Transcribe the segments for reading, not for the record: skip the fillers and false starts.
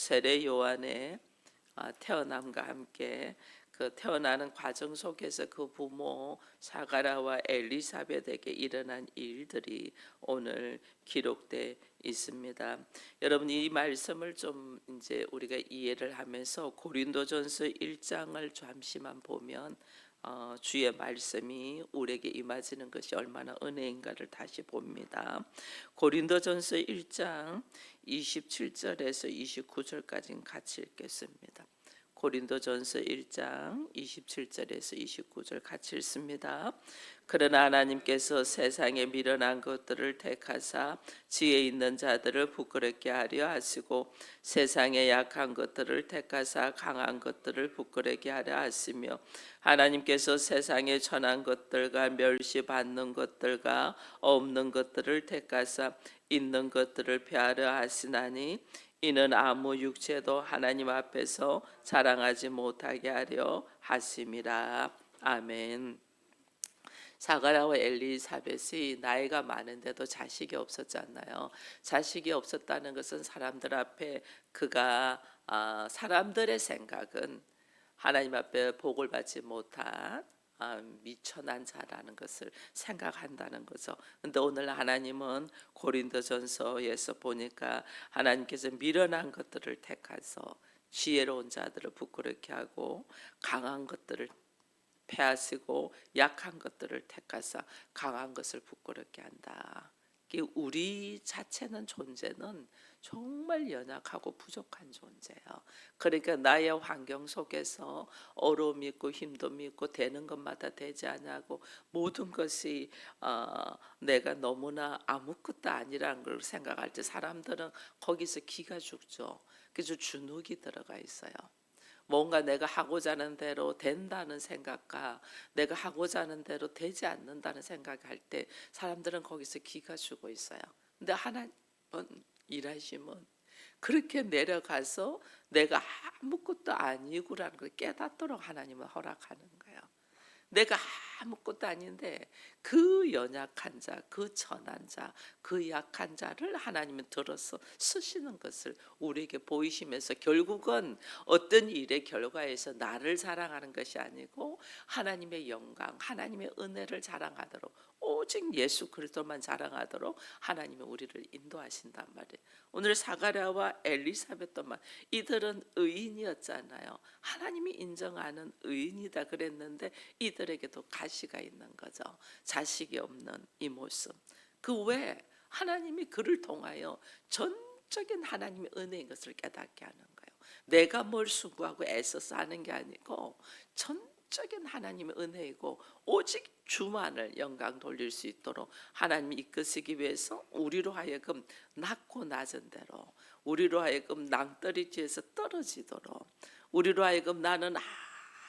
세례 요한의 태어남과 함께 그 태어나는 과정 속에서 그 부모 사가라와 엘리사벳에게 일어난 일들이 오늘 기록돼 있습니다. 여러분, 이 말씀을 좀 이제 우리가 이해를 하면서 고린도전서 1장을 잠시만 보면 주의 말씀이 우리에게 임하시는 것이 얼마나 은혜인가를 다시 봅니다. 고린도전서 1장 27절에서 29절까지 같이 읽겠습니다. 고린도전서 1장 27절에서 29절 같이 읽습니다. 그러나 하나님께서 세상에 미련한 것들을 택하사 지혜 있는 자들을 부끄럽게 하려 하시고 세상에 약한 것들을 택하사 강한 것들을 부끄럽게 하려 하시며 하나님께서 세상에 천한 것들과 멸시받는 것들과 없는 것들을 택하사 있는 것들을 폐하려 하시나니 이는 아무 육체도 하나님 앞에서 자랑하지 못하게 하려 하심이라. 아멘. 사가라와 엘리사벳이 나이가 많은데도 자식이 없었잖아요. 자식이 없었다는 것은 사람들 앞에 그가 사람들의 생각은 하나님 앞에 복을 받지 못한 미천한 자라는 것을 생각한다는 거죠. 근데 오늘 하나님은 고린도전서에서 보니까 하나님께서 미련한 것들을 택해서 지혜로운 자들을 부끄럽게 하고 강한 것들을 패하시고 약한 것들을 택하사 강한 것을 부끄럽게 한다. 우리 자체는 존재는 정말 연약하고 부족한 존재예요. 그러니까 나의 환경 속에서 어려움이 있고 힘듦이 있고 되는 것마다 되지 않냐고 모든 것이 내가 너무나 아무것도 아니라는 걸 생각할 때 사람들은 거기서 기가 죽죠. 그래서 주눅이 들어가 있어요. 뭔가 내가 하고자 하는 대로 된다는 생각과 내가 하고자 하는 대로 되지 않는다는 생각할 때 사람들은 거기서 기가 죽어 있어요. 근데 하나님은 일하시면 그렇게 내려가서 내가 아무것도 아니구라는 걸 깨닫도록 하나님은 허락하는 거예요. 내가 아무것도 아닌데 그 연약한 자, 그 천한 자, 그 약한 자를 하나님은 들어서 쓰시는 것을 우리에게 보이시면서 결국은 어떤 일의 결과에서 나를 자랑하는 것이 아니고 하나님의 영광, 하나님의 은혜를 자랑하도록 오직 예수 그리스도만 자랑하도록 하나님이 우리를 인도하신단 말이에요. 오늘 사가랴와 엘리사벳도만 이들은 의인이었잖아요. 하나님이 인정하는 의인이다 그랬는데 이들에게도 가시가 있는 거죠. 자식이 없는 이 모습. 그 외에 하나님이 그를 통하여 전적인 하나님의 은혜인 것을 깨닫게 하는 거예요. 내가 뭘 수고하고 애써서 하는 게 아니고 전적인 하나님의 은혜이고 오직 주만을 영광 돌릴 수 있도록 하나님이 이끄시기 위해서 우리로 하여금 낮고 낮은 대로 우리로 하여금 낭떠러지에서 떨어지도록 우리로 하여금 나는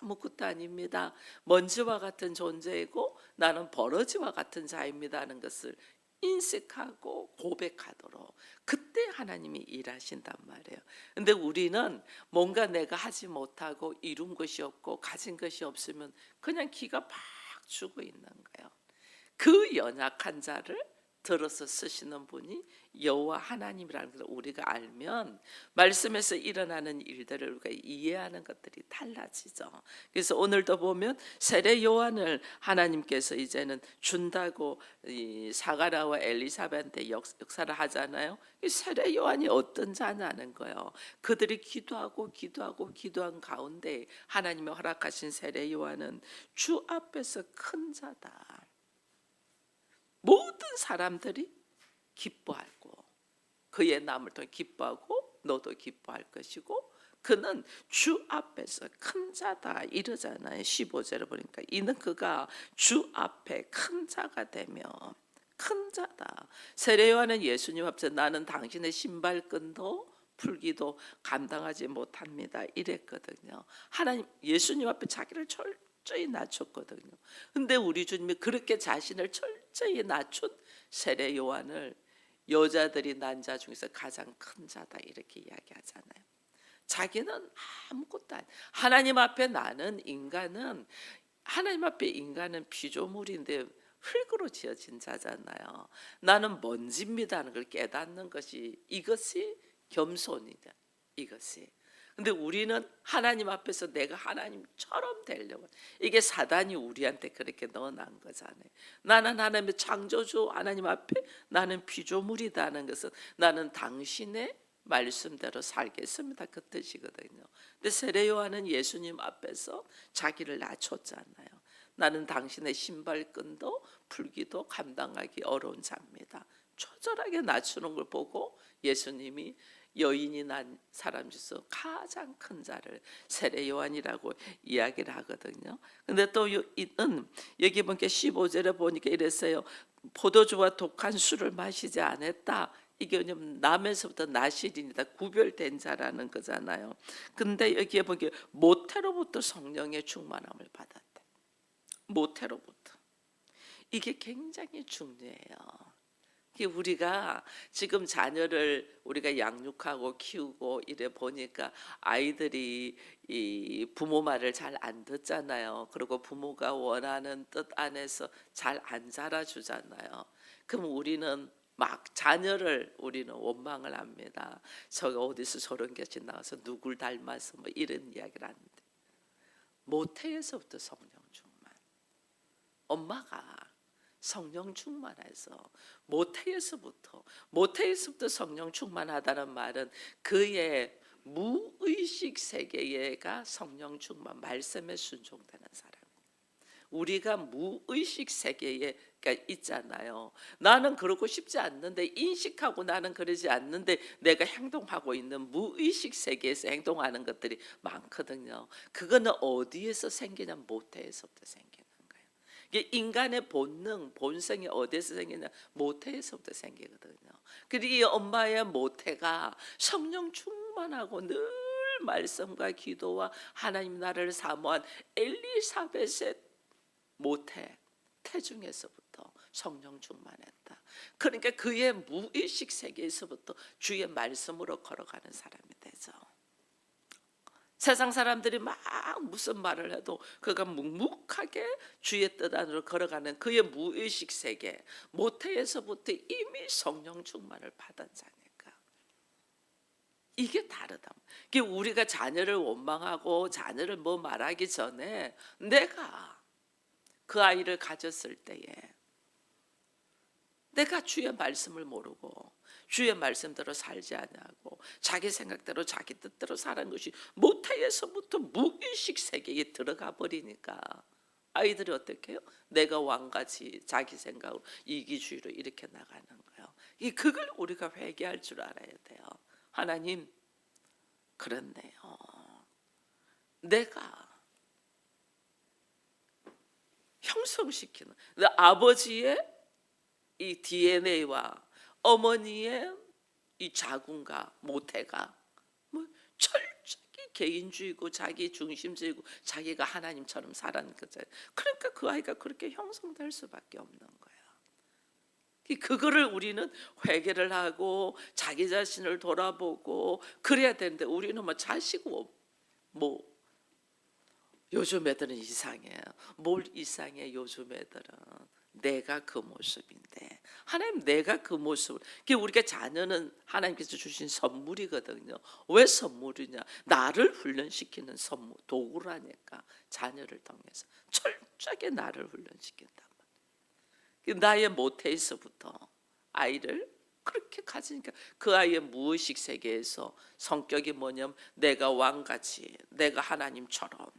아무것도 아닙니다. 먼지와 같은 존재이고 나는 버러지와 같은 자입니다 하는 것을 인식하고 고백하도록 그때 하나님이 일하신단 말이에요. 근데 우리는 뭔가 내가 하지 못하고 이룬 것이 없고 가진 것이 없으면 그냥 기가 팍 죽어 있는 거예요. 그 연약한 자를 들어서 쓰시는 분이 여호와 하나님이라는 것을 우리가 알면 말씀에서 일어나는 일들을 우리가 이해하는 것들이 달라지죠. 그래서 오늘도 보면 세례 요한을 하나님께서 이제는 준다고 이 사가랴와 엘리사벳한테 역사를 하잖아요. 이 세례 요한이 어떤 자냐는 거예요. 그들이 기도한 가운데 하나님이 허락하신 세례 요한은 주 앞에서 큰 자다. 모든 사람들이 기뻐하고 그의 남을 통해 기뻐하고 너도 기뻐할 것이고 그는 주 앞에서 큰 자다 이러잖아요. 15절을 보니까 이는 그가 주 앞에 큰 자가 되며 큰 자다. 세례 요한은 예수님 앞에서 나는 당신의 신발끈도 풀기도 감당하지 못합니다 이랬거든요. 하나님 예수님 앞에 자기를 철저히 낮췄거든요. 근데 우리 주님이 그렇게 자신을 철저히 낮춘 세례 요한을 여자들이 난 자 중에서 가장 큰 자다 이렇게 이야기하잖아요. 자기는 아무것도 아니. 하나님 앞에 나는 인간은 하나님 앞에 인간은 피조물인데 흙으로 지어진 자잖아요. 나는 먼지입니다 하는 걸 깨닫는 것이 이것이 겸손이다. 이것이. 근데 우리는 하나님 앞에서 내가 하나님처럼 되려고, 이게 사단이 우리한테 그렇게 넣어놓은 거잖아요. 나는 하나님의 창조주 하나님 앞에 나는 피조물이다 하는 것은 나는 당신의 말씀대로 살겠습니다, 그 뜻이거든요. 근데 세례 요한은 예수님 앞에서 자기를 낮췄잖아요. 나는 당신의 신발끈도 풀기도 감당하기 어려운 자입니다. 초절하게 낮추는 걸 보고 예수님이 여인이 난 사람 중에서 가장 큰 자를 세례 요한이라고 이야기를 하거든요. 근데 또 이는 여기 보니까 15절에 보니까 이랬어요. 포도주와 독한 술을 마시지 않았다. 이게 왜냐면 남에서부터 나실이니다 구별된 자라는 거잖아요. 근데 여기에 보니까 모태로부터 성령의 충만함을 받았대. 모태로부터. 이게 굉장히 중요해요. 우리가 지금 자녀를 우리가 양육하고 키우고 이래 보니까 아이들이 이 부모 말을 잘 안 듣잖아요. 그리고 부모가 원하는 뜻 안에서 잘 안 자라주잖아요. 그럼 우리는 막 자녀를 우리는 원망을 합니다. 저가 어디서 저런 것이 나와서 누굴 닮아서 뭐 이런 이야기를 하는데, 모태에서부터 성령 충만. 엄마가 성령 충만해서 모태에서부터 성령 충만하다는 말은 그의 무의식 세계가 성령 충만, 말씀에 순종되는 사람. 우리가 무의식 세계에 있잖아요. 나는 그러고 싶지 않는데, 인식하고 나는 그러지 않는데 내가 행동하고 있는 무의식 세계에서 행동하는 것들이 많거든요. 그거는 어디에서 생기냐? 모태에서부터 생기는 거예요. 이게 인간의 본능, 본성이 어디에서 생기냐? 모태에서부터 생기거든요. 그리고 이 엄마의 모태가 성령 충만하고 늘 말씀과 기도와 하나님 나라를 사모한 엘리사벳의 모태, 태중에서부터 성령 충만했다. 그러니까 그의 무의식 세계에서부터 주의 말씀으로 걸어가는 사람이 되죠. 세상 사람들이 막 무슨 말을 해도 그가 묵묵하게 주의 뜻 안으로 걸어가는 그의 무의식 세계, 모태에서부터 이미 성령 충만을 받은 자니까. 이게 다르다. 이게 우리가 자녀를 원망하고 자녀를 뭐 말하기 전에 내가 그 아이를 가졌을 때에 내가 주의 말씀을 모르고 주의 말씀대로 살지 않냐고 자기 생각대로 자기 뜻대로 사는 것이 모태에서부터 무의식 세계에 들어가 버리니까 아이들이 어떻게 해요? 내가 왕같이 자기 생각으로 이기주의로 이렇게 나가는 거예요. 그걸 우리가 회개할 줄 알아야 돼요. 하나님, 그렇네요. 내가 형성시키는 아버지의 이 DNA와 어머니의 이 자궁과 모태가 뭐 철저히 개인주의고 자기 중심주의고 자기가 하나님처럼 살아는 거잖아요. 그러니까 그 아이가 그렇게 형성될 수밖에 없는 거예요. 그거를 우리는 회개를 하고 자기 자신을 돌아보고 그래야 되는데, 우리는 뭐 자식 뭐 요즘 애들은 이상해요. 뭘 이상해? 요즘 애들은 내가 그 모습인데, 하나님 내가 그 모습을, 우리가 자녀는 하나님께서 주신 선물이거든요. 왜 선물이냐? 나를 훈련시키는 선물, 도구라니까. 자녀를 통해서 철저하게 나를 훈련시킨단 말이에요. 나의 모태에서부터 아이를 그렇게 가지니까 그 아이의 무의식 세계에서 성격이 뭐냐면 내가 왕같이, 내가 하나님처럼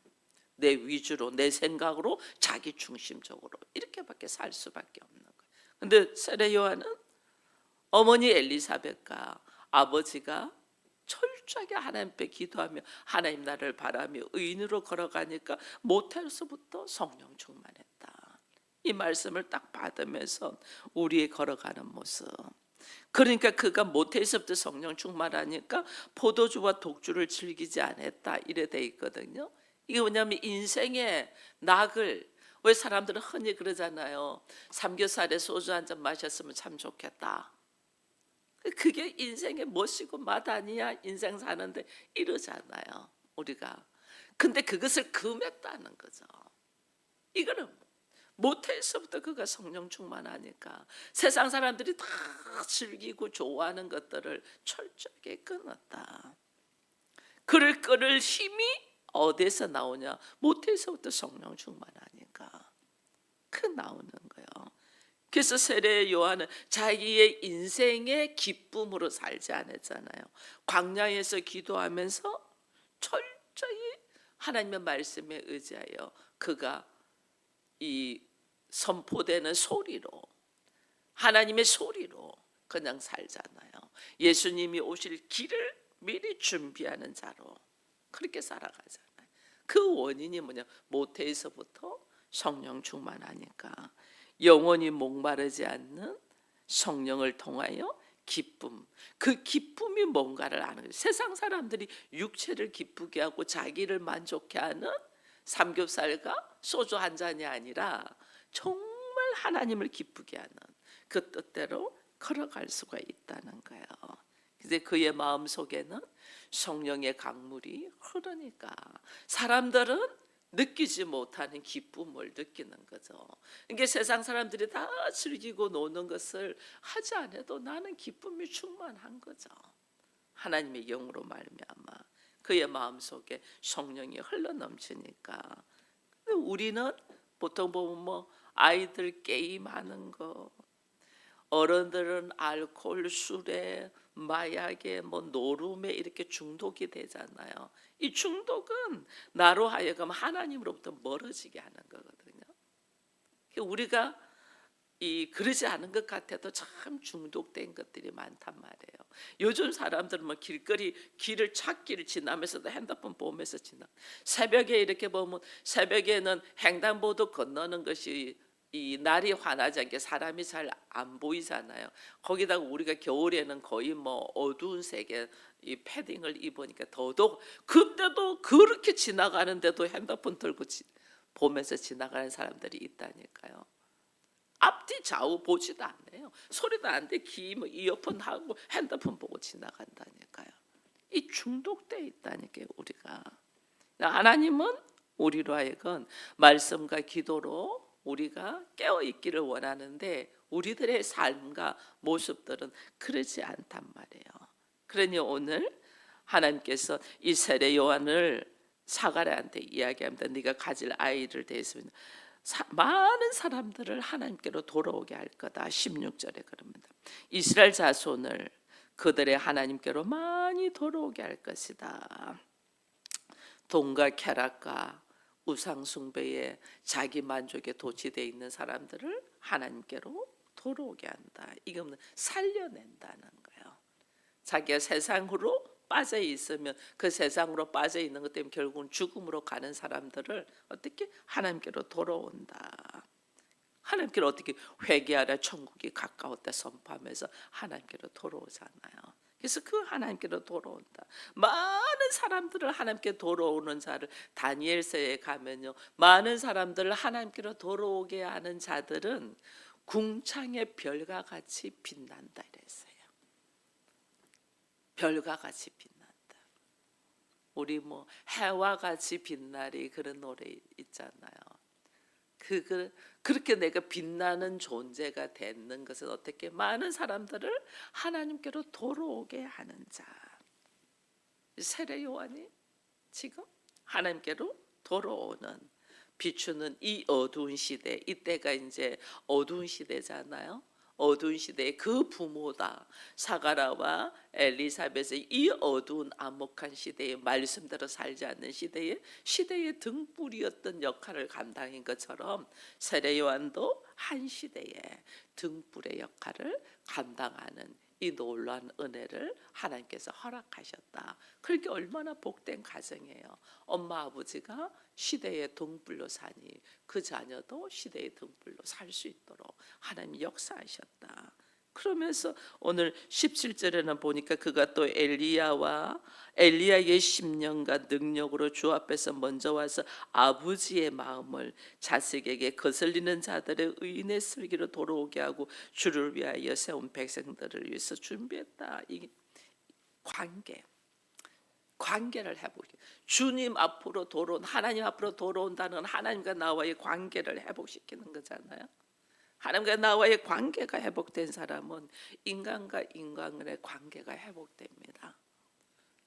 내 위주로, 내 생각으로, 자기 중심적으로 이렇게밖에 살 수밖에 없는 거예요. 근데 세례 요한은 어머니 엘리사벳과 아버지가 철저하게 하나님 앞에 기도하며 하나님 나라를 바라며 의인으로 걸어가니까 모태로서부터 성령 충만했다. 이 말씀을 딱 받으면서 우리의 걸어가는 모습. 그러니까 그가 모태에서부터 성령 충만하니까 포도주와 독주를 즐기지 않았다 이래 돼 있거든요. 이게 뭐냐면 인생의 낙을, 왜 사람들은 흔히 그러잖아요. 삼겹살에 소주 한 잔 마셨으면 참 좋겠다. 그게 인생의 멋이고 맛 아니야? 인생 사는데 이러잖아요, 우리가. 근데 그것을 금했다는 거죠. 이거는 모태에서부터 그가 성령 충만하니까 세상 사람들이 다 즐기고 좋아하는 것들을 철저하게 끊었다. 그를 끌을 힘이 어디서 나오냐? 모태에서부터 성령 충만하니까 그 나오는 거예요. 그래서 세례 요한은 자기의 인생의 기쁨으로 살지 않았잖아요. 광야에서 기도하면서 철저히 하나님의 말씀에 의지하여 그가 이 선포되는 소리로, 하나님의 소리로 그냥 살잖아요. 예수님이 오실 길을 미리 준비하는 자로 그렇게 살아가잖아요. 그 원인이 뭐냐? 모태에서부터 성령 충만하니까 영원히 목마르지 않는 성령을 통하여 기쁨, 그 기쁨이 뭔가를 아는 거예요. 세상 사람들이 육체를 기쁘게 하고 자기를 만족해 하는 삼겹살과 소주 한 잔이 아니라 정말 하나님을 기쁘게 하는 그 뜻대로 걸어갈 수가 있다는 거예요. 이제 그의 마음 속에는 성령의 강물이 흐르니까 사람들은 느끼지 못하는 기쁨을 느끼는 거죠. 이게 세상 사람들이 다 즐기고 노는 것을 하지 않아도 나는 기쁨이 충만한 거죠. 하나님의 영으로 말미암아 그의 마음속에 성령이 흘러넘치니까. 우리는 보통 보면 뭐 아이들 게임하는 거, 어른들은 알코올, 술에, 마약에, 뭐 노름에 이렇게 중독이 되잖아요. 이 중독은 나로 하여금 하나님으로부터 멀어지게 하는 거거든요. 우리가 그러지 않은 것 같아도 참 중독된 것들이 많단 말이에요. 요즘 사람들은 뭐 길을 찾기를 지나면서도 핸드폰 보면서 지나. 새벽에 이렇게 보면 새벽에는 횡단보도 건너는 것이 이 날이 환하지 않게 사람이 잘 안 보이잖아요. 거기다가 우리가 겨울에는 거의 뭐 어두운 색의 이 패딩을 입으니까 더더욱 그때도 그렇게 지나가는데도 핸드폰 들고 보면서 지나가는 사람들이 있다니까요. 앞뒤 좌우 보지도 않네요. 소리도 안 돼. 뭐 이어폰 하고 핸드폰 보고 지나간다니까요. 이 중독돼 있다니까요. 우리가. 하나님은 우리로 하여금 말씀과 기도로 우리가 깨어있기를 원하는데 우리들의 삶과 모습들은 그러지 않단 말이에요. 그러니 오늘 하나님께서 이 세례 요한을 사가랴한테 이야기합니다. 네가 가질 아이를 대해서는 많은 사람들을 하나님께로 돌아오게 할 거다. 16절에 그럽니다. 이스라엘 자손을 그들의 하나님께로 많이 돌아오게 할 것이다. 돈과 쾌락과 우상 숭배에 자기 만족에 도취되어 있는 사람들을 하나님께로 돌아오게 한다. 이거는 살려낸다는 거예요. 자기가 세상으로 빠져 있으면 그 세상으로 빠져 있는 것 때문에 결국은 죽음으로 가는 사람들을 어떻게 하나님께로 돌아온다. 하나님께로 어떻게 회개하라 천국이 가까웠다 선포하면서 하나님께로 돌아오잖아요. 그래서 그 하나님께로 돌아온다. 많은 사람들을 하나님께 돌아오는 자를 다니엘서에 가면요. 많은 사람들을 하나님께로 돌아오게 하는 자들은 궁창의 별과 같이 빛난다 이랬어요. 별과 같이 빛난다. 우리 뭐 해와 같이 빛나리 그런 노래 있잖아요. 그렇게 내가 빛나는 존재가 되는 것은 어떻게 많은 사람들을 하나님께로 돌아오게 하는 자. 세례 요한이 지금 하나님께로 돌아오는 비추는 이 어두운 시대, 이때가 이제 어두운 시대잖아요. 어두운 시대의 그 부모다. 사가라와 엘리사벳의 이 어두운 암흑한 시대에 말씀대로 살지 않는 시대의 등불이었던 역할을 감당한 것처럼 세례 요한도 한 시대의 등불의 역할을 감당하는 이 놀라운 은혜를 하나님께서 허락하셨다. 그렇게 얼마나 복된 가정이에요. 엄마 아버지가 시대의 등불로 사니 그 자녀도 시대의 등불로 살 수 있도록 하나님이 역사하셨다. 그러면서 오늘 17절에는 보니까 그가 또 엘리야의 심령과 능력으로 주 앞에서 먼저 와서 아버지의 마음을 자식에게 거슬리는 자들의 의인의 슬기로 돌아오게 하고 주를 위하여 세운 백성들을 위해서 준비했다. 이 관계를 회복해. 주님 앞으로 돌아온 하나님 앞으로 돌아온다는 하나님과 나와의 관계를 회복시키는 거잖아요. 하나님과 나와의 관계가 회복된 사람은 인간과 인간의 관계가 회복됩니다.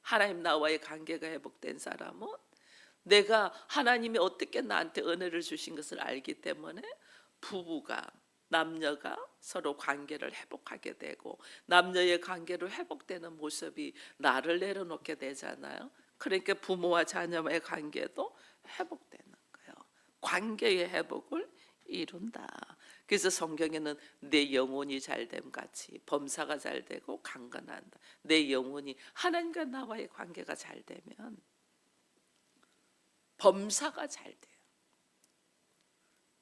하나님 나와의 관계가 회복된 사람은 내가 하나님이 어떻게 나한테 은혜를 주신 것을 알기 때문에 부부가 남녀가 서로 관계를 회복하게 되고 남녀의 관계로 회복되는 모습이 나를 내려놓게 되잖아요. 그러니까 부모와 자녀의 관계도 회복되는 거예요. 관계의 회복을 이룬다. 그래서 성경에는 내 영혼이 잘됨 같이 범사가 잘되고 강건한다. 내 영혼이 하나님과 나와의 관계가 잘되면 범사가 잘돼요.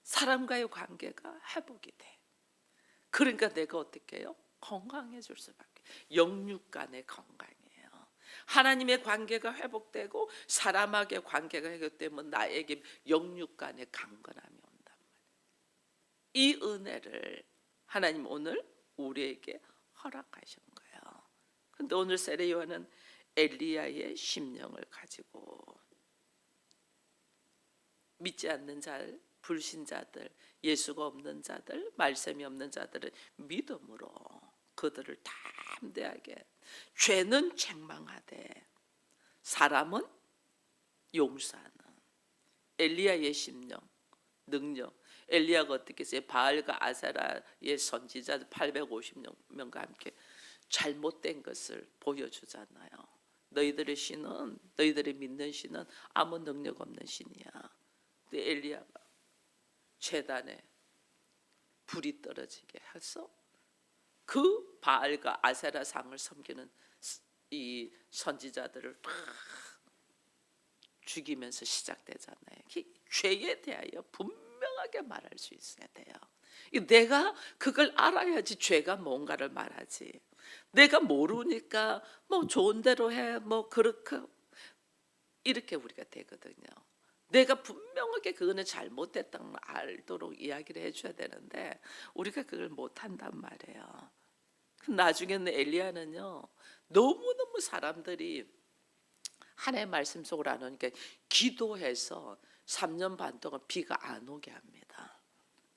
사람과의 관계가 회복이 돼. 그러니까 내가 어떻게 해요? 건강해질 수밖에. 영육 간의 건강이에요. 하나님의 관계가 회복되고 사람에게 관계가 회복되면 나에게 영육 간의 강건함이 온단 말이에요. 이 은혜를 하나님 오늘 우리에게 허락하신 거예요. 근데 오늘 세례요한은 엘리야의 심령을 가지고 믿지 않는 자들, 불신자들, 예수가 없는 자들, 말씀이 없는 자들은 믿음으로 그들을 담대하게 죄는 책망하되 사람은 용서하는 엘리야의 심령, 능력. 엘리야가 어떻게 했어요? 바알과 아세라의 선지자들 850명과 함께 잘못된 것을 보여주잖아요. 너희들의 신은, 너희들이 믿는 신은 아무 능력 없는 신이야. 근데 엘리야가 제단에 불이 떨어지게 해서 그 바알과 아세라 상을 섬기는 이 선지자들을 막 죽이면서 시작되잖아요. 죄에 대하여 분명하게 말할 수 있어야 돼요. 내가 그걸 알아야지 죄가 뭔가를 말하지. 내가 모르니까 뭐 좋은 대로 해, 뭐 그렇게 이렇게 우리가 되거든요. 내가 분명하게 그거는 잘못됐다는 걸 알도록 이야기를 해줘야 되는데 우리가 그걸 못한단 말이에요. 나중에는 엘리야는요 너무너무 사람들이 하나님의 말씀 속으로 안 오니까 기도해서 3년 반 동안 비가 안 오게 합니다.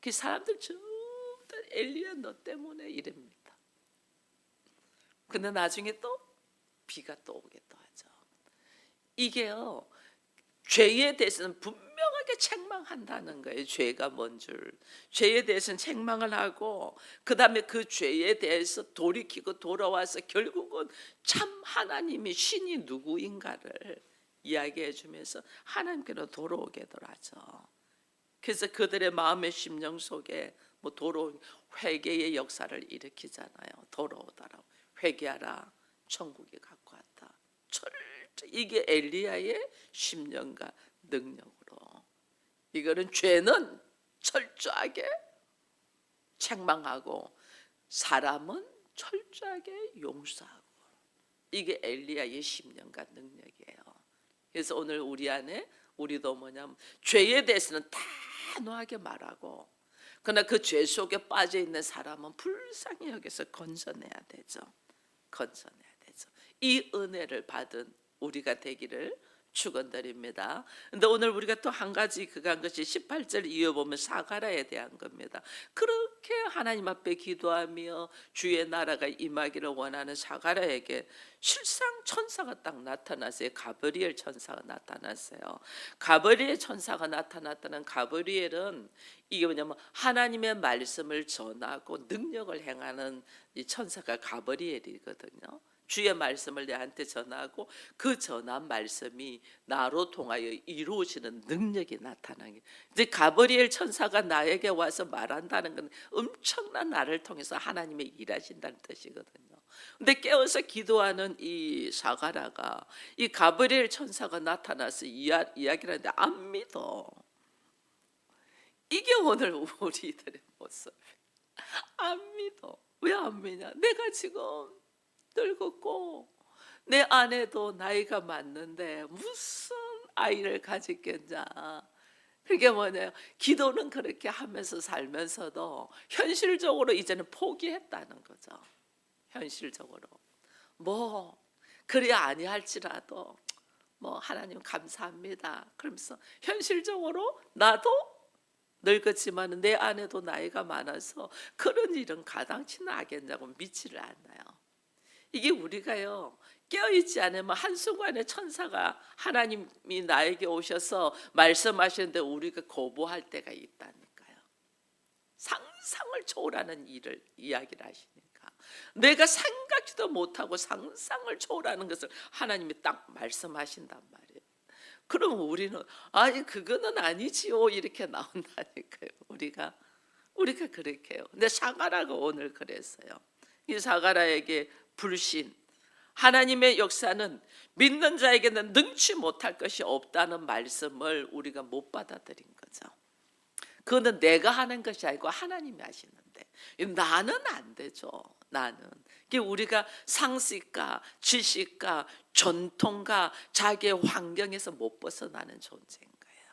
그 사람들 전부 다 엘리야 너 때문에 이럽니다. 근데 나중에 또 비가 또 오게 또 하죠. 이게요 죄에 대해서는 분명하게 책망한다는 거예요. 죄가 뭔 줄. 죄에 대해서는 책망을 하고 그 다음에 그 죄에 대해서 돌이키고 돌아와서 결국은 참 하나님이 신이 누구인가를 이야기해 주면서 하나님께로 돌아오게들 하죠. 그래서 그들의 마음의 심령 속에 뭐 돌아온 회개의 역사를 일으키잖아요. 돌아오더라고. 회개하라. 천국이 갖고 왔다. 이게 엘리야의 심령과 능력으로 이거는 죄는 철저하게 책망하고 사람은 철저하게 용서하고 이게 엘리야의 심령과 능력이에요. 그래서 오늘 우리 안에 우리도 뭐냐면 죄에 대해서는 단호하게 말하고 그러나 그 죄 속에 빠져 있는 사람은 불쌍히 여기서 건져내야 되죠. 건져내야 되죠. 이 은혜를 받은 우리가 되기를 축원드립니다. 근데 오늘 우리가 또 한 가지 그간 것이 18절 이어 보면 사가라에 대한 겁니다. 그렇게 하나님 앞에 기도하며 주의 나라가 임하기를 원하는 사가라에게 실상 천사가 딱 나타났어요. 가브리엘 천사가 나타났어요. 가브리엘 천사가 나타났다는 가브리엘은 이게 뭐냐면 하나님의 말씀을 전하고 능력을 행하는 이 천사가 가브리엘이거든요. 주의 말씀을 내한테 전하고 그 전한 말씀이 나로 통하여 이루어지는 능력이 나타나는 게 이제 가브리엘 천사가 나에게 와서 말한다는 건 엄청난 나를 통해서 하나님의 일하신다는 뜻이거든요. 근데 깨어서 기도하는 이 사가라가 이 가브리엘 천사가 나타나서 이야기를 하는데 안 믿어. 이게 오늘 우리들의 모습. 안 믿어. 왜 안 믿냐? 내가 지금 늙었고 내 아내도 나이가 많는데 무슨 아이를 가지겠냐. 그게 뭐냐요? 기도는 그렇게 하면서 살면서도 현실적으로 이제는 포기했다는 거죠. 현실적으로 뭐 그래 아니할지라도 뭐 하나님 감사합니다. 그러면서 현실적으로 나도 늙었지만 내 아내도 나이가 많아서 그런 일은 가당치는 하겠냐고 믿지를 않아요. 이게 우리가요 깨어있지 않으면 한순간에 천사가 하나님이 나에게 오셔서 말씀하시는데 우리가 거부할 때가 있다니까요. 상상을 초월하는 일을 이야기를 하시니까 내가 생각지도 못하고 상상을 초월하는 것을 하나님이 딱 말씀하신단 말이에요. 그럼 우리는 아니 그거는 아니지요 이렇게 나온다니까요. 우리가 그렇게 해요. 근데 사가라가 오늘 그랬어요. 이 사가라에게 불신, 하나님의 역사는 믿는 자에게는 능치 못할 것이 없다는 말씀을 우리가 못 받아들인 거죠. 그거는 내가 하는 것이 아니고 하나님이 하시는데 나는 안 되죠. 나는 우리가 상식과 지식과 전통과 자기의 환경에서 못 벗어나는 존재인 거예요.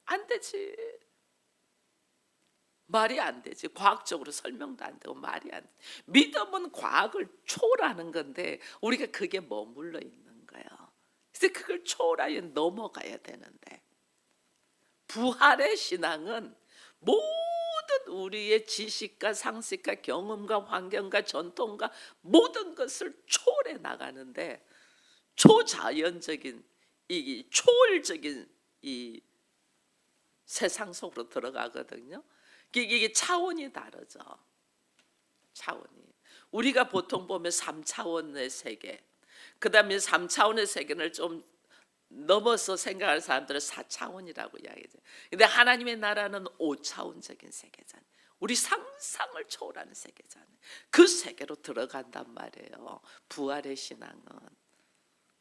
안 되지. 말이 안 되지. 과학적으로 설명도 안 되고 말이 안 돼. 믿음은 과학을 초월하는 건데 우리가 그게 머물러 있는 거예요. 그래서 그걸 초월하여 넘어가야 되는데 부활의 신앙은 모든 우리의 지식과 상식과 경험과 환경과 전통과 모든 것을 초월해 나가는데 초자연적인 이 초월적인 이 세상 속으로 들어가거든요. 이게 차원이 다르죠. 차원이. 우리가 보통 보면 3차원의 세계, 그 다음에 3차원의 세계를 좀 넘어서 생각하는 사람들은 4차원이라고 이야기해요. 근데 하나님의 나라는 5차원적인 세계잖아요. 우리 상상을 초월하는 세계잖아요. 그 세계로 들어간단 말이에요. 부활의 신앙은.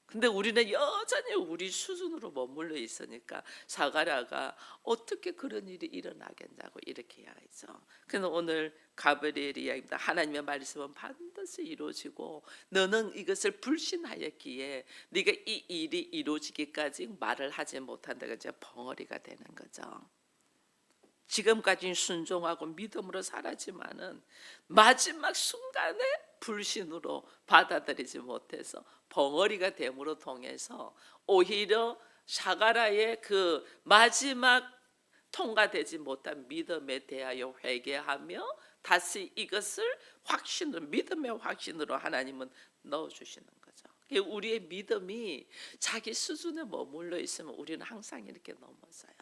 근데 우리는 여전히 우리 수준으로 머물러 있으니까 사가랴가 어떻게 그런 일이 일어나겠냐고 이렇게 이야기하죠. 그래서 오늘 가브리엘이 이야기합니다. 하나님의 말씀은 반드시 이루어지고 너는 이것을 불신하였기에 네가 이 일이 이루어지기까지 말을 하지 못한다가 이제 벙어리가 되는 거죠. 지금까지는 순종하고 믿음으로 살았지만은 마지막 순간에 불신으로 받아들이지 못해서 벙어리가 됨으로 통해서 오히려 사가라의 그 마지막 통과되지 못한 믿음에 대하여 회개하며 다시 이것을 확신으로, 믿음의 확신으로 하나님은 넣어주시는 거죠. 우리의 믿음이 자기 수준에 머물러 있으면 우리는 항상 이렇게 넘어져요.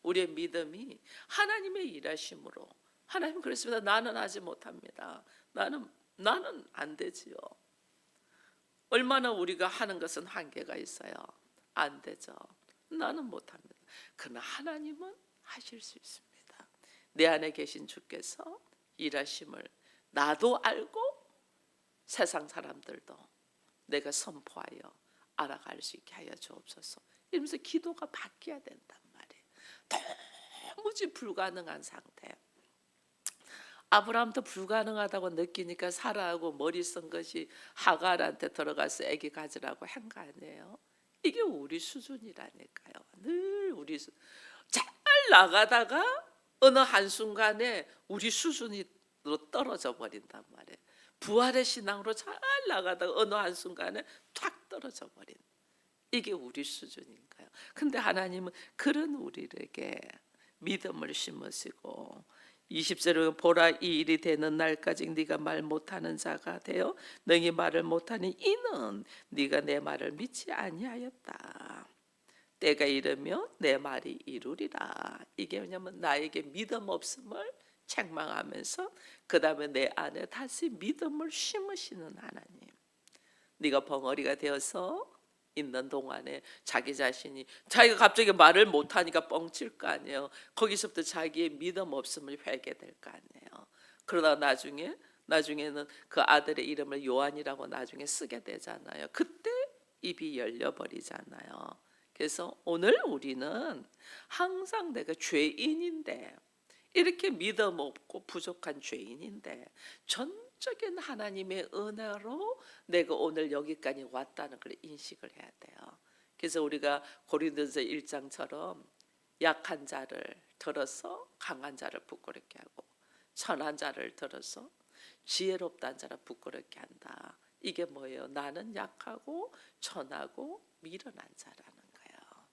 우리의 믿음이 하나님의 일하심으로, 하나님 그랬습니다. 나는 하지 못합니다. 나는 안 되지요. 얼마나 우리가 하는 것은 한계가 있어요. 안 되죠. 나는 못합니다. 그러나 하나님은 하실 수 있습니다. 내 안에 계신 주께서 일하심을 나도 알고 세상 사람들도 내가 선포하여 알아갈 수 있게 하여 주옵소서. 이러면서 기도가 바뀌어야 된단 말이에요. 도무지 불가능한 상태. 아브라함도 불가능하다고 느끼니까 사라하고 머리 쓴 것이 하갈한테 들어가서 아기 가지라고 한 거 아니에요. 이게 우리 수준이라니까요. 늘 우리 잘 나가다가 어느 한순간에 우리 수준으로 떨어져 버린단 말이에요. 부활의 신앙으로 잘 나가다가 어느 한순간에 탁 떨어져 버린, 이게 우리 수준인가요? 근데 하나님은 그런 우리에게 믿음을 심으시고 20절에 보라 이 일이 되는 날까지 네가 말 못하는 자가 되어 너희 말을 못하니 이는 네가 내 말을 믿지 아니하였다. 때가 이르며 내 말이 이루리라. 이게 왜냐면 나에게 믿음 없음을 책망하면서 그 다음에 내 안에 다시 믿음을 심으시는 하나님. 네가 벙어리가 되어서 있는 동안에 자기 자신이 자기가 갑자기 말을 못하니까 뻥칠 거 아니에요. 거기서부터 자기의 믿음 없음을 회개될 거 아니에요. 그러다 나중에는 그 아들의 이름을 요한이라고 나중에 쓰게 되잖아요. 그때 입이 열려버리잖아요. 그래서 오늘 우리는 항상 내가 죄인인데, 이렇게 믿음 없고 부족한 죄인인데 전적인 하나님의 은혜로 내가 오늘 여기까지 왔다는 걸 인식을 해야 돼요. 그래서 우리가 고린도서 1장처럼 약한 자를 들어서 강한 자를 부끄럽게 하고 선한 자를 들어서 지혜롭다는 자를 부끄럽게 한다. 이게 뭐예요? 나는 약하고 천하고 미련한 자라는 거예요.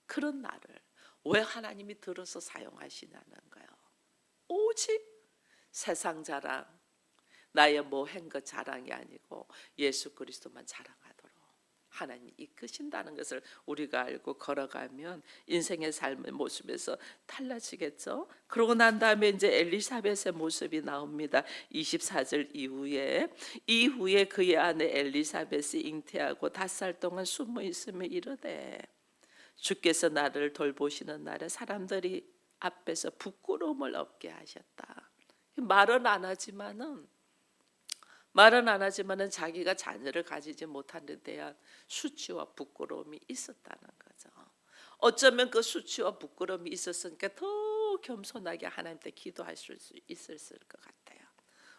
그런 나를 왜 하나님이 들어서 사용하시냐는 거예요. 오직 세상 자랑, 나의 뭐 한 것 자랑이 아니고 예수 그리스도만 자랑하도록 하나님이 이끄신다는 것을 우리가 알고 걸어가면 인생의 삶의 모습에서 달라지겠죠. 그러고 난 다음에 이제 엘리사벳의 모습이 나옵니다. 24절 이후에 그의 아내 엘리사벳이 잉태하고 5살 동안 숨어 있으며 이르되 주께서 나를 돌보시는 날에 사람들이 앞에서 부끄러움을 얻게 하셨다. 말은 안 하지만은 자기가 자녀를 가지지 못한 데 대한 수치와 부끄러움이 있었다는 거죠. 어쩌면 그 수치와 부끄러움이 있었으니까 더 겸손하게 하나님께 기도할 수 있었을 것 같아요.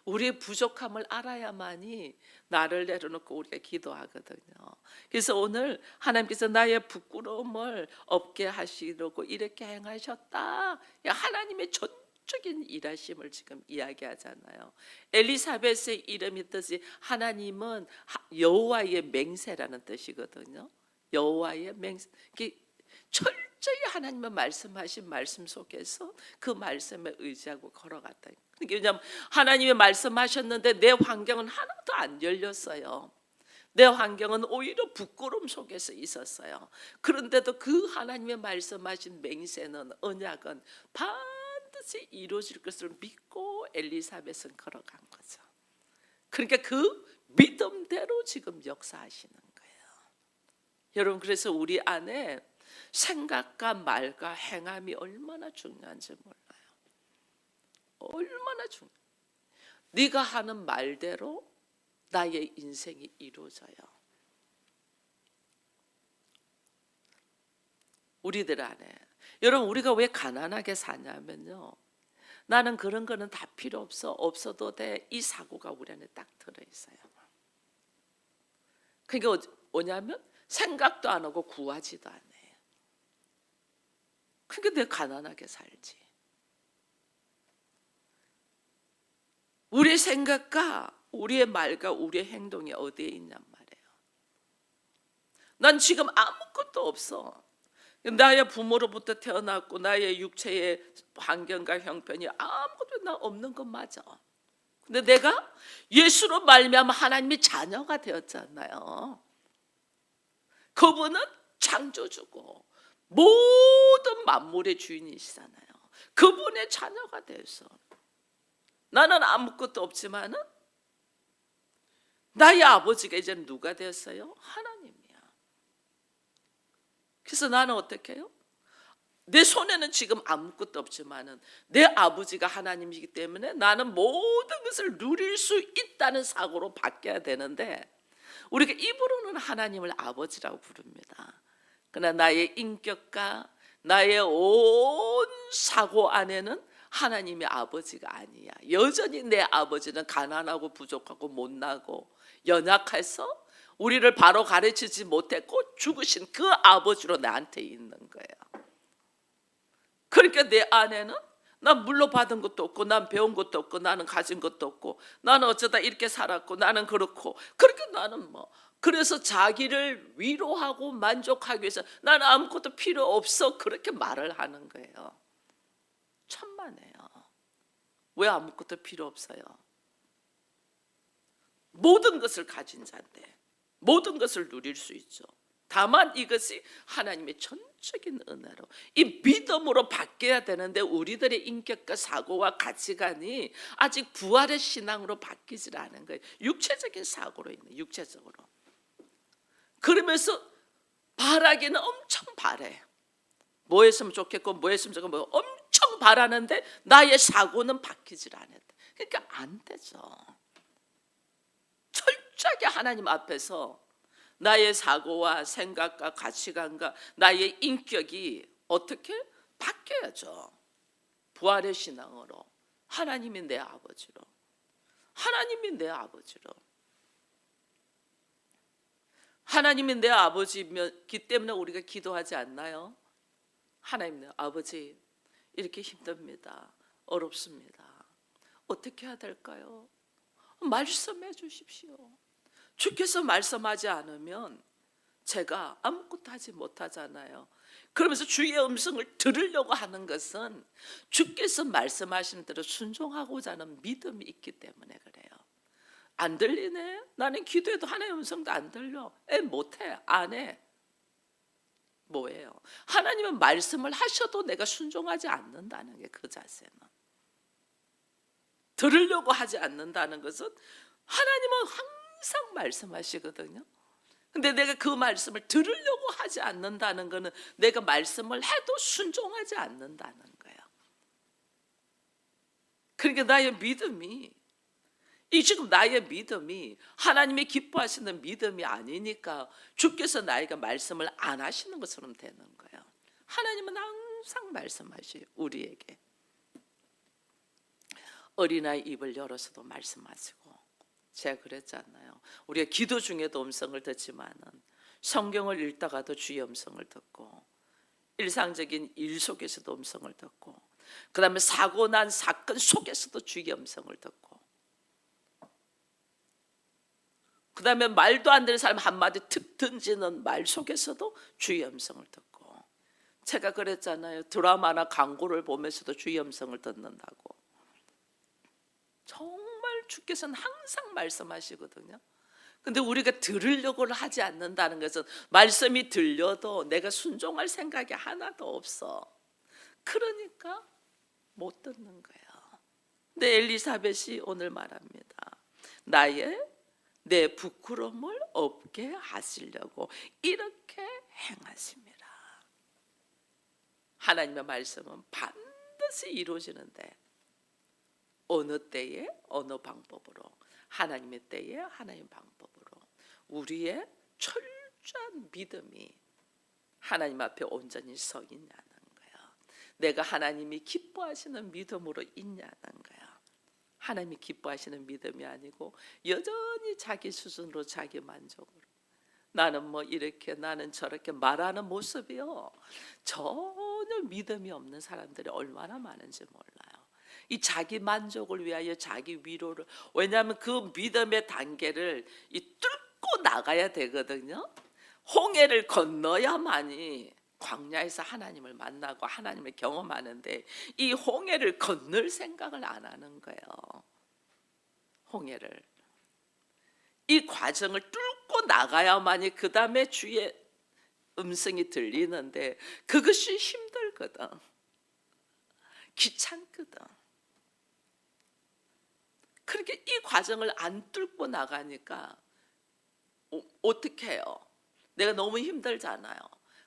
우리의 부족함을 알아야만이 나를 내려놓고 우리가 기도하거든요. 그래서 오늘 하나님께서 나의 부끄러움을 없게 하시려고 이렇게 행하셨다. 하나님의 전적인 일하심을 지금 이야기하잖아요. 엘리사벳의 이름이 뜻이 하나님은 여호와의 맹세라는 뜻이거든요. 여호와의 맹세. 철저히 하나님의 말씀하신 말씀 속에서 그 말씀에 의지하고 걸어갔다. 왜냐하면 하나님의 말씀하셨는데 내 환경은 하나도 안 열렸어요. 내 환경은 오히려 부끄러움 속에서 있었어요. 그런데도 그 하나님의 말씀하신 맹세는 언약은 반드시 이루어질 것을 믿고 엘리사벳은 걸어간 거죠. 그러니까 그 믿음대로 지금 역사하시는 거예요. 여러분, 그래서 우리 안에 생각과 말과 행함이 얼마나 중요한지 몰라요. 얼마나 중요해요. 네가 하는 말대로 나의 인생이 이루어져요. 우리들 안에. 여러분, 우리가 왜 가난하게 사냐면요, 나는 그런 거는 다 필요 없어, 없어도 돼, 이 사고가 우리 안에 딱 들어있어요. 그게 뭐냐면 생각도 안 하고 구하지도 않아요. 그게 내 가난하게 살지. 우리의 생각과 우리의 말과 우리의 행동이 어디에 있냔 말이에요. 난 지금 아무것도 없어. 나의 부모로부터 태어났고 나의 육체의 환경과 형편이 아무것도 나 없는 건 맞아. 근데 내가 예수로 말미암아 하나님의 자녀가 되었잖아요. 그분은 창조주고 모든 만물의 주인이시잖아요. 그분의 자녀가 돼서 나는 아무것도 없지만은 나의 아버지가 이제 누가 되었어요? 하나님이야. 그래서 나는 어떻게 해요? 내 손에는 지금 아무것도 없지만은 내 아버지가 하나님이기 때문에 나는 모든 것을 누릴 수 있다는 사고로 바뀌어야 되는데, 우리가 입으로는 하나님을 아버지라고 부릅니다. 그러나 나의 인격과 나의 온 사고 안에는 하나님의 아버지가 아니야. 여전히 내 아버지는 가난하고 부족하고 못나고 연약해서 우리를 바로 가르치지 못했고 죽으신 그 아버지로 나한테 있는 거예요. 그러니까 내 안에는 난 물려받은 것도 없고 난 배운 것도 없고 나는 가진 것도 없고 나는 어쩌다 이렇게 살았고 나는 그렇고, 그러니까 나는 그래서 자기를 위로하고 만족하기 위해서 나는 아무것도 필요 없어, 그렇게 말을 하는 거예요. 천만에요. 왜 아무것도 필요 없어요? 모든 것을 가진 자인데 모든 것을 누릴 수 있죠. 다만 이것이 하나님의 전적인 은혜로 이 믿음으로 바뀌어야 되는데 우리들의 인격과 사고와 가치관이 아직 부활의 신앙으로 바뀌질 않은 거예요. 육체적인 사고로 있는, 육체적으로. 그러면서 바라기는 엄청 바래. 뭐 했으면 좋겠고 뭐 했으면 좋겠고 뭐 엄청 바라는데 나의 사고는 바뀌질 않았다. 그러니까 안 되죠. 철저하게 하나님 앞에서 나의 사고와 생각과 가치관과 나의 인격이 어떻게 바뀌어야죠. 부활의 신앙으로 하나님이 내 아버지로, 하나님이 내 아버지로. 하나님이 내 아버지이기 때문에 우리가 기도하지 않나요? 하나님 내 아버지, 이렇게 힘듭니다. 어렵습니다. 어떻게 해야 될까요? 말씀해 주십시오. 주께서 말씀하지 않으면 제가 아무것도 하지 못하잖아요. 그러면서 주의 음성을 들으려고 하는 것은 주께서 말씀하신 대로 순종하고자 하는 믿음이 있기 때문에 그래요. 안 들리네. 나는 기도해도 하나님의 음성도 안 들려. 못해. 안 해. 뭐예요? 하나님은 말씀을 하셔도 내가 순종하지 않는다는 게 그 자세는. 들으려고 하지 않는다는 것은 하나님은 항상 말씀하시거든요. 근데 내가 그 말씀을 들으려고 하지 않는다는 것은 내가 말씀을 해도 순종하지 않는다는 거예요. 그러니까 나의 믿음이 지금 나의 믿음이 하나님이 기뻐하시는 믿음이 아니니까 주께서 나에게 말씀을 안 하시는 것처럼 되는 거예요. 하나님은 항상 말씀하셔요. 우리에게. 어린아이 입을 열어서도 말씀하시고, 제가 그랬잖아요. 우리가 기도 중에도 음성을 듣지만은 성경을 읽다가도 주의 음성을 듣고, 일상적인 일 속에서도 음성을 듣고, 그 다음에 사고 난 사건 속에서도 주의 음성을 듣고, 그 다음에 말도 안 되는 사람 한마디 툭 던지는 말 속에서도 주의 음성을 듣고, 제가 그랬잖아요. 드라마나 광고를 보면서도 주의 음성을 듣는다고. 정말 주께서는 항상 말씀하시거든요. 근데 우리가 들으려고 하지 않는다는 것은 말씀이 들려도 내가 순종할 생각이 하나도 없어. 그러니까 못 듣는 거예요. 근데 엘리사벳이 오늘 말합니다. 내 부끄러움을 없게 하시려고 이렇게 행하십니다. 하나님의 말씀은 반드시 이루어지는데 어느 때에 어느 방법으로, 하나님의 때에 하나님 방법으로 우리의 철저한 믿음이 하나님 앞에 온전히 서 있냐는 거예요. 내가 하나님이 기뻐하시는 믿음으로 있냐는 거예요. 하나님이 기뻐하시는 믿음이 아니고 여전히 자기 수준으로 자기 만족으로 나는 뭐 이렇게 나는 저렇게 말하는 모습이요, 전혀 믿음이 없는 사람들이 얼마나 많은지 몰라요. 이 자기 만족을 위하여 자기 위로를, 왜냐하면 그 믿음의 단계를 뚫고 나가야 되거든요. 홍해를 건너야만이 광야에서 하나님을 만나고 하나님을 경험하는데 이 홍해를 건널 생각을 안 하는 거예요. 홍해를, 이 과정을 뚫고 나가야만이 그 다음에 주의 음성이 들리는데 그것이 힘들거든. 귀찮거든. 그렇게 이 과정을 안 뚫고 나가니까 어떻게 해요? 내가 너무 힘들잖아요.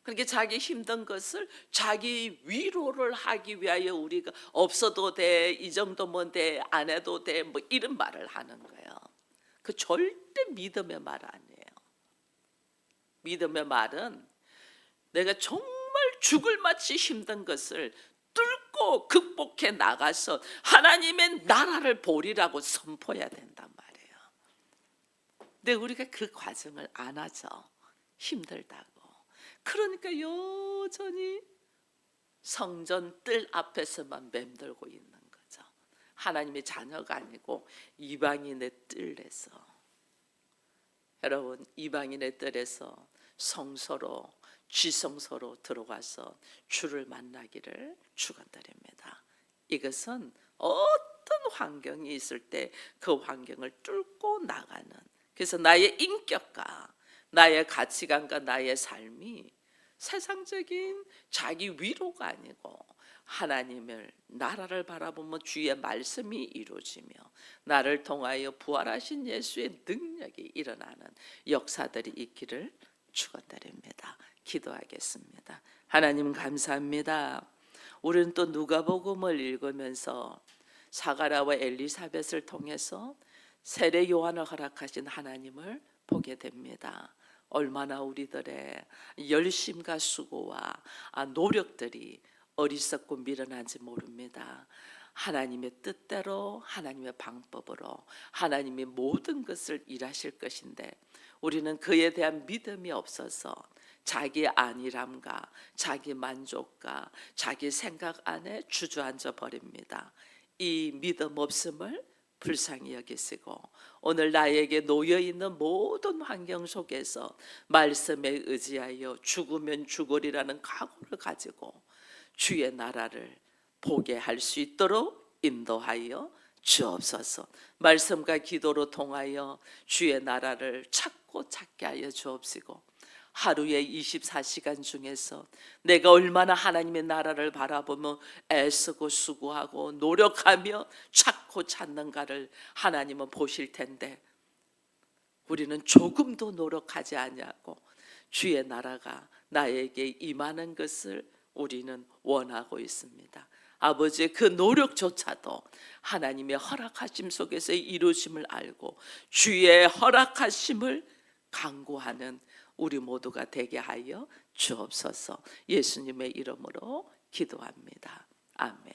그렇게 자기 힘든 것을 자기 위로를 하기 위하여 우리가 없어도 돼, 이 정도면 돼, 안 해도 돼, 뭐 이런 말을 하는 거예요. 그 절대 믿음의 말 아니에요. 믿음의 말은 내가 정말 죽을 맛이 힘든 것을 뚫고 극복해 나가서 하나님의 나라를 보리라고 선포해야 된단 말이에요. 근데 우리가 그 과정을 안 하죠. 힘들다고. 그러니까 여전히 성전 뜰 앞에서만 맴돌고 있는 거죠. 하나님의 자녀가 아니고 이방인의 뜰에서. 여러분, 이방인의 뜰에서 성소로, 지성소로 들어가서 주를 만나기를 축원드립니다. 이것은 어떤 환경이 있을 때 그 환경을 뚫고 나가는, 그래서 나의 인격과 나의 가치관과 나의 삶이 세상적인 자기 위로가 아니고 하나님을, 나라를 바라보면 주의 말씀이 이루어지며 나를 통하여 부활하신 예수의 능력이 일어나는 역사들이 있기를 축원드립니다. 기도하겠습니다. 하나님 감사합니다. 우리는 또 누가복음을 읽으면서 사가랴와 엘리사벳을 통해서 세례 요한을 허락하신 하나님을 보게 됩니다. 얼마나 우리들의 열심과 수고와 노력들이 어리석고 미련한지 모릅니다. 하나님의 뜻대로, 하나님의 방법으로 하나님이 모든 것을 일하실 것인데 우리는 그에 대한 믿음이 없어서 자기 안일함과 자기 만족과 자기 생각 안에 주저앉아 버립니다. 이 믿음 없음을 불쌍히 여기시고 오늘 나에게 놓여있는 모든 환경 속에서 말씀에 의지하여 죽으면 죽으리라는 각오를 가지고 주의 나라를 보게 할 수 있도록 인도하여 주옵소서. 말씀과 기도로 통하여 주의 나라를 찾고 찾게 하여 주옵시고, 하루에 24시간 중에서 내가 얼마나 하나님의 나라를 바라보며 애쓰고 수고하고 노력하며 찾고 찾는가를 하나님은 보실 텐데, 우리는 조금도 노력하지 아니하고 주의 나라가 나에게 임하는 것을 우리는 원하고 있습니다. 아버지의 그 노력조차도 하나님의 허락하심 속에서 이루어짐을 알고 주의 허락하심을 강구하는 우리 모두가 되게 하여 주옵소서. 예수님의 이름으로 기도합니다. 아멘.